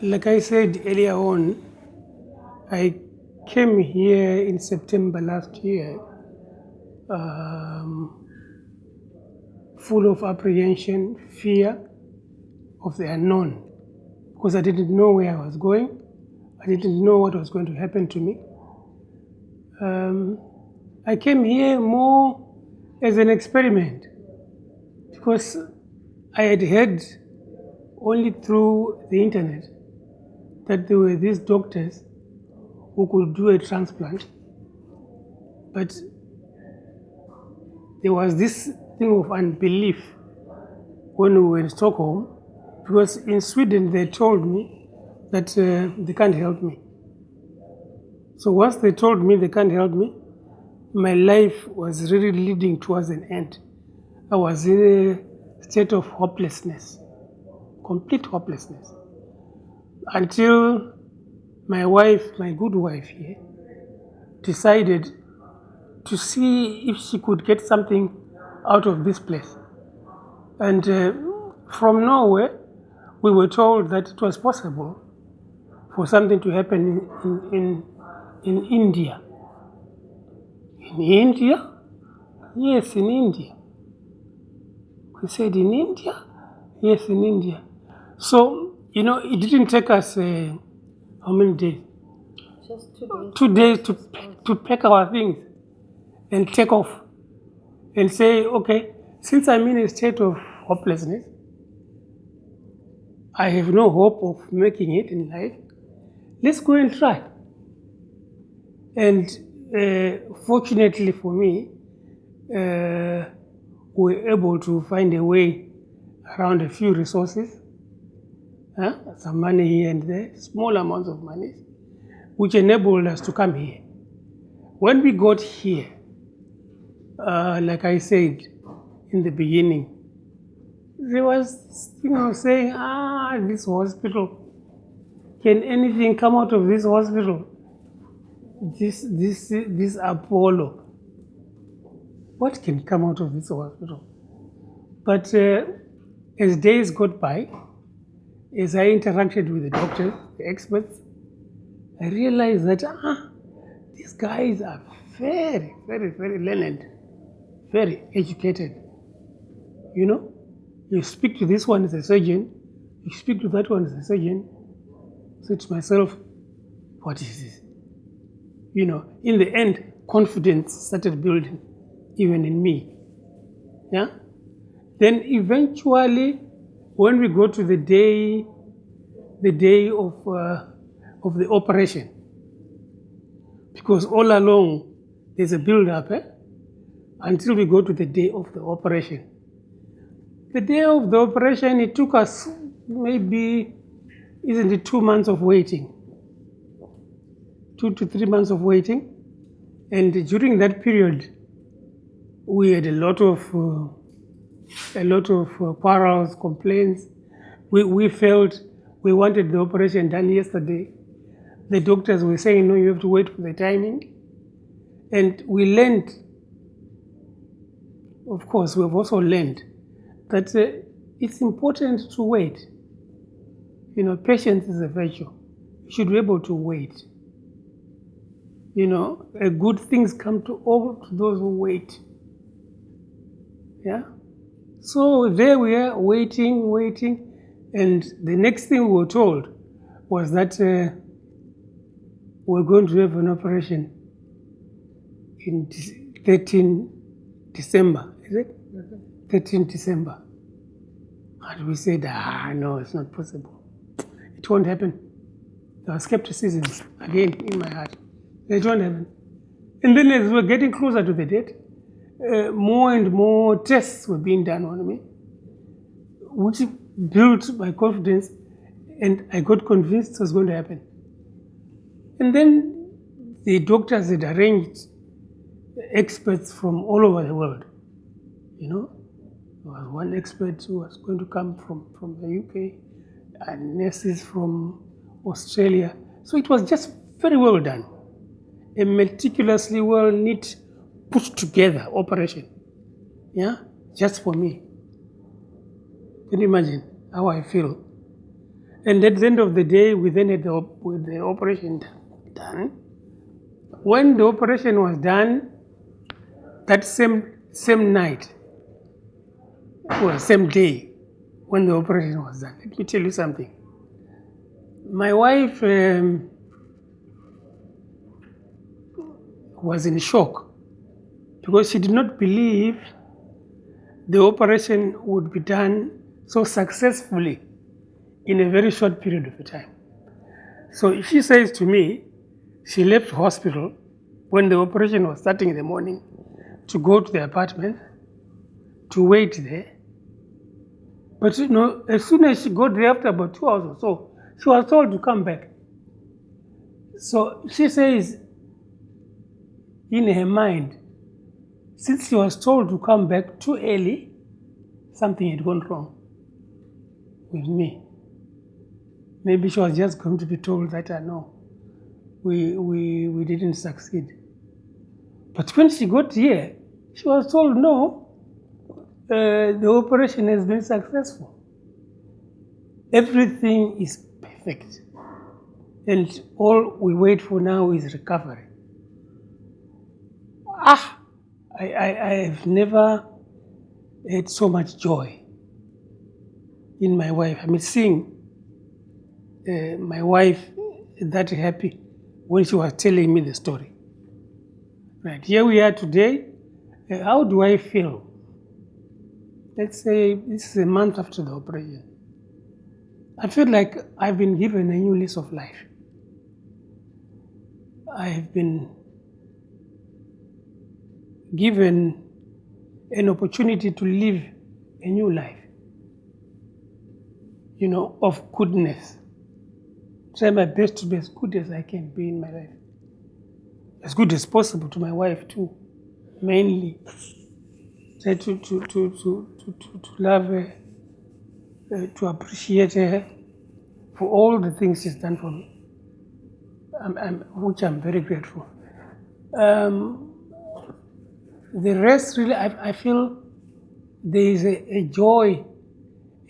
Like I said earlier on, I came here in September last year, full of apprehension, fear of the unknown, because I didn't know where I was going. I didn't know what was going to happen to me. I came here more as an experiment, because I had heard only through the internet that there were these doctors who could do a transplant, but there was this thing of unbelief when we were in Stockholm, because in Sweden they told me that they can't help me. So once they told me they can't help me, my life was really leading towards an end. I was in a state of hopelessness, complete hopelessness, until my wife, my good wife here, decided to see if she could get something out of this place. And from Norway, we were told that it was possible for something to happen in India. In India? Yes, in India. We said in India? Yes, in India. So, it didn't take us how many days? Just 2 days. 2 days to pack our things and take off and say, okay, since I'm in a state of hopelessness, I have no hope of making it in life, let's go and try. And fortunately for me, we were able to find a way around a few resources, some money here and there, small amounts of money, which enabled us to come here. When we got here, like I said in the beginning, there was this thing of saying, this hospital, can anything come out of this hospital? This Apollo, what can come out of this hospital? But as days got by, as I interacted with the doctors, the experts, I realized that these guys are very, very, very learned, very educated. You speak to this one as a surgeon, you speak to that one as a surgeon. I said to myself, what is this? In the end, confidence started building, even in me. Yeah. Then eventually, when we go to the day of the operation, because all along there's a build-up until we go to the day of the operation. The day of the operation, it took us maybe, 2 months of waiting, 2 to 3 months of waiting, and during that period, we had a lot of quarrels, complaints. We felt we wanted the operation done yesterday. The doctors were saying, no, you have to wait for the timing. And we learned, of course, we've also learned that it's important to wait. Patience is a virtue. You should be able to wait. Good things come to all to those who wait. Yeah? So there we are, waiting, and the next thing we were told was that we're going to have an operation in 13 December, is it? 13 December. And we said, no, it's not possible. It won't happen. There was skepticism again in my heart. It won't happen. And then as we were getting closer to the date, more and more tests were being done on me, which built my confidence, and I got convinced it was going to happen. And then the doctors had arranged experts from all over the world. There was one expert who was going to come from the UK, and nurses from Australia. So it was just very well done. A meticulously well knit, put together operation. Yeah? Just for me. Can you imagine how I feel? And at the end of the day, we then had with the operation done. When the operation was done, that same night, well, same day, when the operation was done, let me tell you something. My wife was in shock because she did not believe the operation would be done so successfully in a very short period of time. So she says to me, she left hospital when the operation was starting in the morning to go to the apartment to wait there. But as soon as she got there after about 2 hours or so, she was told to come back. So she says, in her mind, since she was told to come back too early, something had gone wrong with me. Maybe she was just going to be told that, no, we didn't succeed. But when she got here, she was told, no, the operation has been successful. Everything is perfect. And all we wait for now is recovery. I have never had so much joy in my wife. I mean, seeing my wife that happy when she was telling me the story. Right, here we are today. How do I feel? Let's say this is a month after the operation. I feel like I've been given a new lease of life. I have been given an opportunity to live a new life, of goodness. Try my best to be as good as I can be in my life. As good as possible to my wife too, mainly. Try to love her, to appreciate her for all the things she's done for me, which I'm very grateful. The rest, really, I feel there is a joy,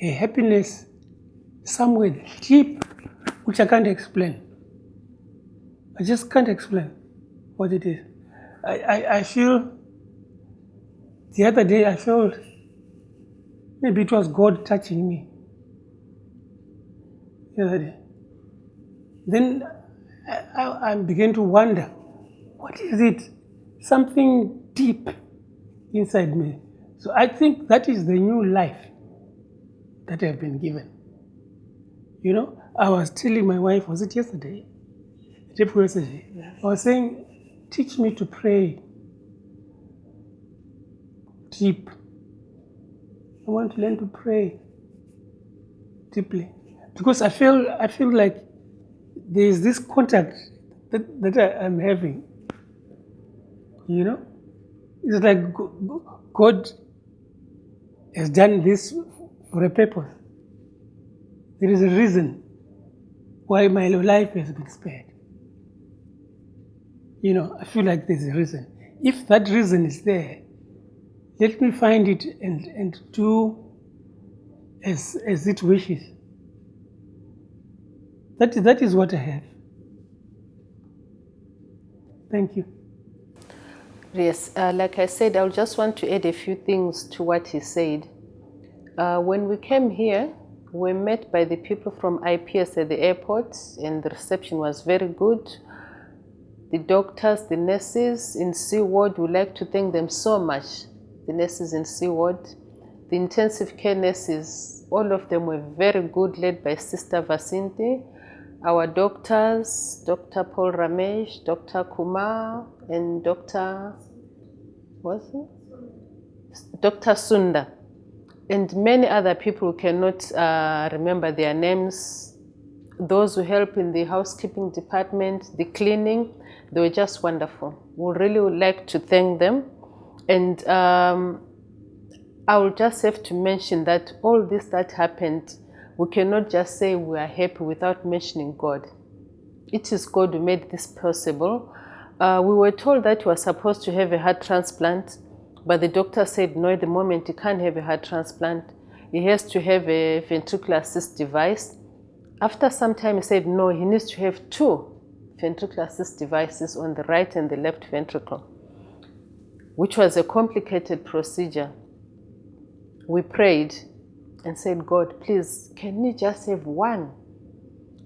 a happiness somewhere deep, which I can't explain. I just can't explain what it is. I feel, the other day I felt maybe it was God touching me. The other day. Then I began to wonder, what is it? Something deep inside me. So I think that is the new life that I've been given. I was telling my wife, was it yesterday? I was saying, teach me to pray deep. I want to learn to pray deeply. Because I feel like there is this contact that I'm having. It's like God has done this for a purpose. There is a reason why my life has been spared. I feel like there's a reason. If that reason is there, let me find it and do as it wishes. That is what I have. Thank you. Yes, like I said, I just want to add a few things to what he said. When we came here, we were met by the people from IPS at the airport, and the reception was very good. The doctors, the nurses in C ward, we like to thank them so much. The nurses in C ward, the intensive care nurses, all of them were very good, led by Sister Vasinti. Our doctors, Dr. Paul Ramesh, Dr. Kumar, and Dr. Sunda, and many other people who cannot remember their names. Those who help in the housekeeping department, the cleaning, they were just wonderful. We really would like to thank them. And I will just have to mention that all this that happened, we cannot just say we are happy without mentioning God. It is God who made this possible. We were told that we were supposed to have a heart transplant, but the doctor said no, at the moment he can't have a heart transplant. He has to have a ventricular assist device. After some time, he said, no, he needs to have 2 ventricular assist devices on the right and the left ventricle, which was a complicated procedure. We prayed and said, God, please, can we just have 1?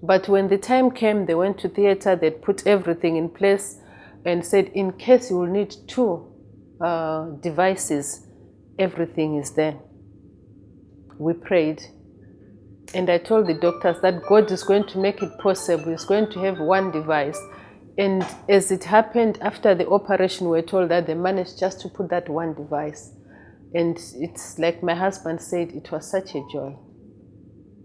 But when the time came, they went to theater, they put everything in place and said, in case you will need 2 devices, everything is there. We prayed. And I told the doctors that God is going to make it possible. He's going to have 1 device. And as it happened, after the operation, we were told that they managed just to put that 1 device. And it's like my husband said, it was such a joy.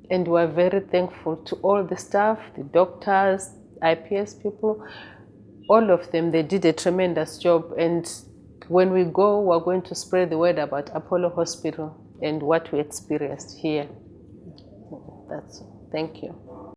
And we're very thankful to all the staff, the doctors, IPS people, all of them. They did a tremendous job. And when we go, we're going to spread the word about Apollo Hospital and what we experienced here. That's all. Thank you.